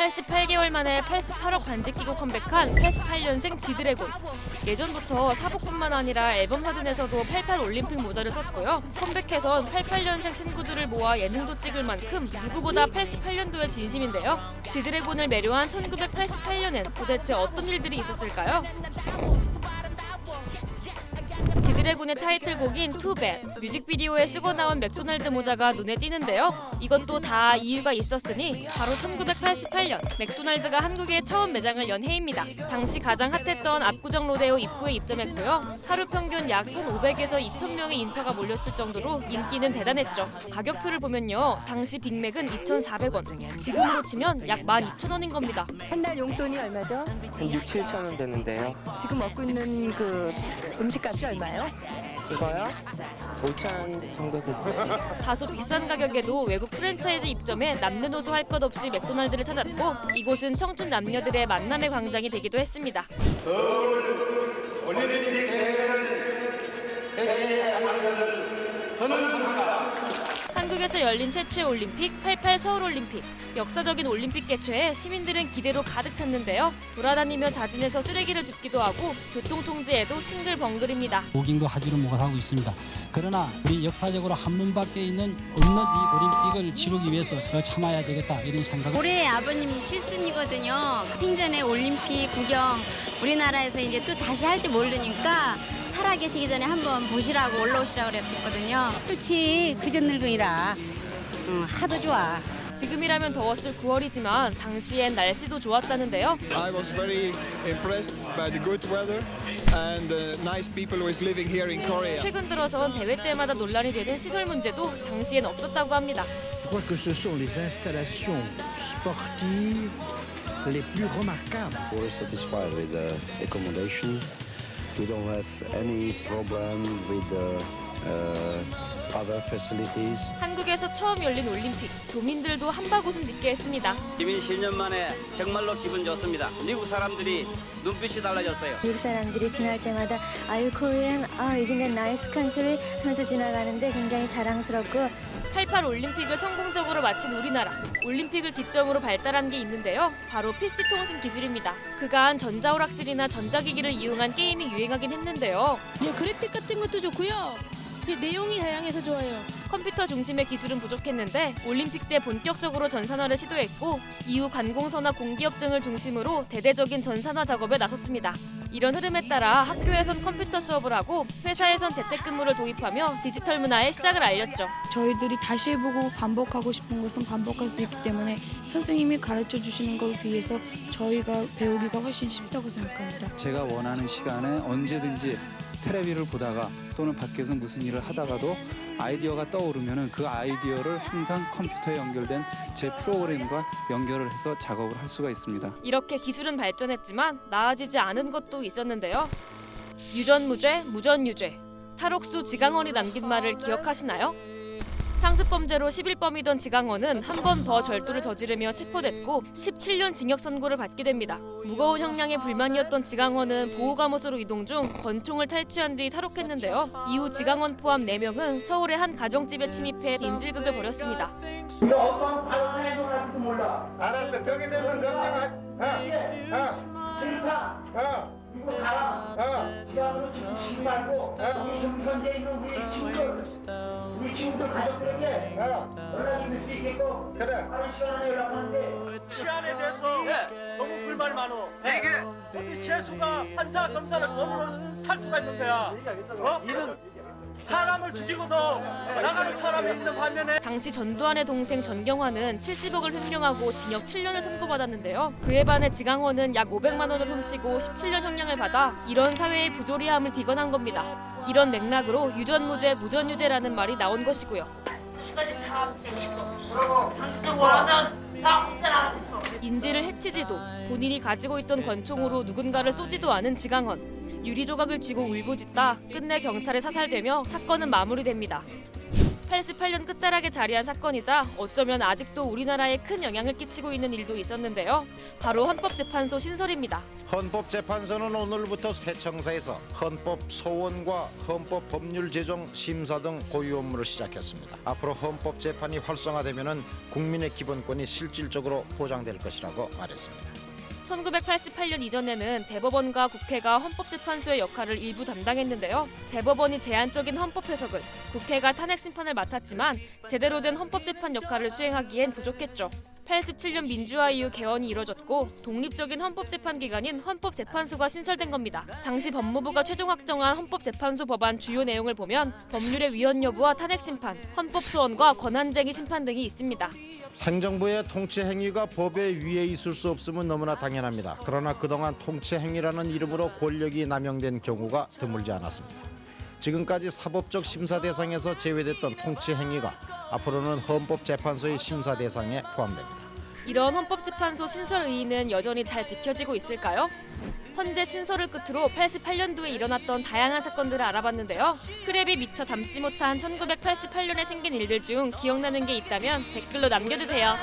88개월 만에 88억 반지 끼고 컴백한 88년생 지드래곤. 예전부터 사복뿐만 아니라 앨범 사진에서도 88 올림픽 모자를 썼고요. 컴백해선 88년생 친구들을 모아 예능도 찍을 만큼 누구보다 88년도에 진심인데요. 지드래곤을 매료한 1988년엔 도대체 어떤 일들이 있었을까요? 지드래곤의 타이틀곡인 Too Bad, 뮤직비디오에 쓰고 나온 맥도날드 모자가 눈에 띄는데요. 이것도 다 이유가 있었으니 바로 1988년 맥도날드가 한국에 처음 매장을 연 해입니다. 당시 가장 핫했던 압구정 로데오 입구에 입점했고요. 하루 평균 약 1,500에서 2,000명의 인파가 몰렸을 정도로 인기는 대단했죠. 가격표를 보면요. 당시 빅맥은 2,400원, 지금으로 치면 약 12,000원인 겁니다. 한 달 용돈이 얼마죠? 한 6, 7천 원 되는데요. 지금 먹고 있는 그 음식값이 얼마예요? 이거요? 5천 정도 됐어요. 다소 비싼 가격에도 외국 프랜차이즈 입점에 남녀노소 할 것 없이 맥도날드를 찾았고 이곳은 청춘 남녀들의 만남의 광장이 되기도 했습니다. 한국에서 열린 최초의 올림픽 88 서울올림픽. 역사적인 올림픽 개최에 시민들은 기대로 가득 찼는데요. 돌아다니며 자진해서 쓰레기를 줍기도 하고 교통통제에도 싱글벙글입니다. 모깅도 하지를 못하고 있습니다. 그러나 우리 역사적으로 한 번밖에 있는 없는 이 올림픽을 치르기 위해서 더 참아야 되겠다 이런 생각을. 올해 아버님 칠순이거든요. 생전에 올림픽 구경 우리나라에서 이제 또 다시 할지 모르니까 살아계시기 전에 한번 보시라고 올라오시라고 그랬거든요. 그렇지, 그전 늙은이라 하도 좋아. 지금이라면 더웠을 9월이지만 당시엔 날씨도 좋았다는데요. I was very impressed by the good weather and the nice people who is living here in Korea. 최근 들어선 대회 때마다 논란이 되는 시설 문제도 당시엔 없었다고 합니다. Je crois que ce sont les installations sportives les plus remarquables. We're satisfied with the accommodation. We don't have any problem with the other facilities. 한국에서 처음 열린 올림픽, 도민들도 한바구음 짓게 했습니다. 이민 10년 만에 정말로 기분 좋습니다. 미국 사람들이 눈빛이 달라졌어요. 미국 사람들이 지날 때마다 아유 코리안, isn't that nice country 하면서 지나가는데 굉장히 자랑스럽고 88 올림픽을 성공적으로 마친 우리나라. 올림픽을 기점으로 발달한 게 있는데요. 바로 PC 통신 기술입니다. 그간 전자오락실이나 전자기기를 이용한 게임이 유행하긴 했는데요. 그래픽 같은 것도 좋고요. 내용이 다양해서 좋아요. 컴퓨터 중심의 기술은 부족했는데 올림픽 때 본격적으로 전산화를 시도했고 이후 관공서나 공기업 등을 중심으로 대대적인 전산화 작업에 나섰습니다. 이런 흐름에 따라 학교에선 컴퓨터 수업을 하고 회사에선 재택근무를 도입하며 디지털 문화의 시작을 알렸죠. 저희들이 다시 해보고 반복하고 싶은 것은 반복할 수 있기 때문에 선생님이 가르쳐 주시는 걸 비해서 저희가 배우기가 훨씬 쉽다고 생각합니다. 제가 원하는 시간에 언제든지 텔레비를 보다가 또는 밖에서 무슨 일을 하다가도 아이디어가 떠오르면 그 아이디어를 항상 컴퓨터에 연결된 제 프로그램과 연결을 해서 작업을 할 수가 있습니다. 이렇게 기술은 발전했지만 나아지지 않은 것도 있었는데요. 유전무죄, 무전유죄. 탈옥수 지강원이 남긴 말을 기억하시나요? 상습범죄로 11범이던 지강원은 한 번 더 절도를 저지르며 체포됐고 17년 징역 선고를 받게 됩니다. 무거운 형량에 불만이었던 지강원은 보호감옷으로 이동 중 권총을 탈취한 뒤 탈옥했는데요. 이후 지강원 포함 4명은 서울의 한 가정집에 침입해 인질극을 벌였습니다. 이거 어떤 발언을 해도 몰라. 알았어. 거기에 대해서 명령할. 심사. 이거 가라. 지하로 지키지 말고 우리 정선대에 있는 우리 친구들 가족들에게 연락이 될 수 있게끔 그래. 빠른 시간 안에 연락하는데 치안에 대해서 너무 불만이 많어. 이게 어디 재수가 판사 검사를 거부로 살 수가 있는 거야. 이는 사람을 죽이고도 나가는 사람이 있는 반면에 당시 전두환의 동생 전경환은 70억을 횡령하고 징역 7년을 선고받았는데요. 그에 반해 지강원은 약 500만 원을 훔치고 17년 형량을 받아 이런 사회의 부조리함을 비관한 겁니다. 이런 맥락으로 유전무죄, 무전유죄라는 말이 나온 것이고요. 인지를 해치지도 본인이 가지고 있던 권총으로 누군가를 쏘지도 않은 지강원. 유리 조각을 쥐고 울부짖다 끝내 경찰에 사살되며 사건은 마무리됩니다. 88년 끝자락에 자리한 사건이자 어쩌면 아직도 우리나라에 큰 영향을 끼치고 있는 일도 있었는데요. 바로 헌법재판소 신설입니다. 헌법재판소는 오늘부터 새 청사에서 헌법 소원과 헌법 법률 제정 심사 등 고유 업무를 시작했습니다. 앞으로 헌법재판이 활성화되면 국민의 기본권이 실질적으로 보장될 것이라고 말했습니다. 1988년 이전에는 대법원과 국회가 헌법재판소의 역할을 일부 담당했는데요. 대법원이 제한적인 헌법 해석을, 국회가 탄핵 심판을 맡았지만 제대로 된 헌법재판 역할을 수행하기엔 부족했죠. 87년 민주화 이후 개헌이 이뤄졌고 독립적인 헌법재판 기관인 헌법재판소가 신설된 겁니다. 당시 법무부가 최종 확정한 헌법재판소 법안 주요 내용을 보면 법률의 위헌 여부와 탄핵 심판, 헌법 소원과 권한쟁의 심판 등이 있습니다. 행정부의 통치 행위가 법의 위에 있을 수 없음은 너무나 당연합니다. 그러나 그동안 통치 행위라는 이름으로 권력이 남용된 경우가 드물지 않았습니다. 지금까지 사법적 심사 대상에서 제외됐던 통치 행위가 앞으로는 헌법재판소의 심사 대상에 포함됩니다. 이런 헌법재판소 신설 의의는 여전히 잘 지켜지고 있을까요? 헌재 신설을 끝으로 88년도에 일어났던 다양한 사건들을 알아봤는데요. 크랩이 미처 담지 못한 1988년에 생긴 일들 중 기억나는 게 있다면 댓글로 남겨주세요.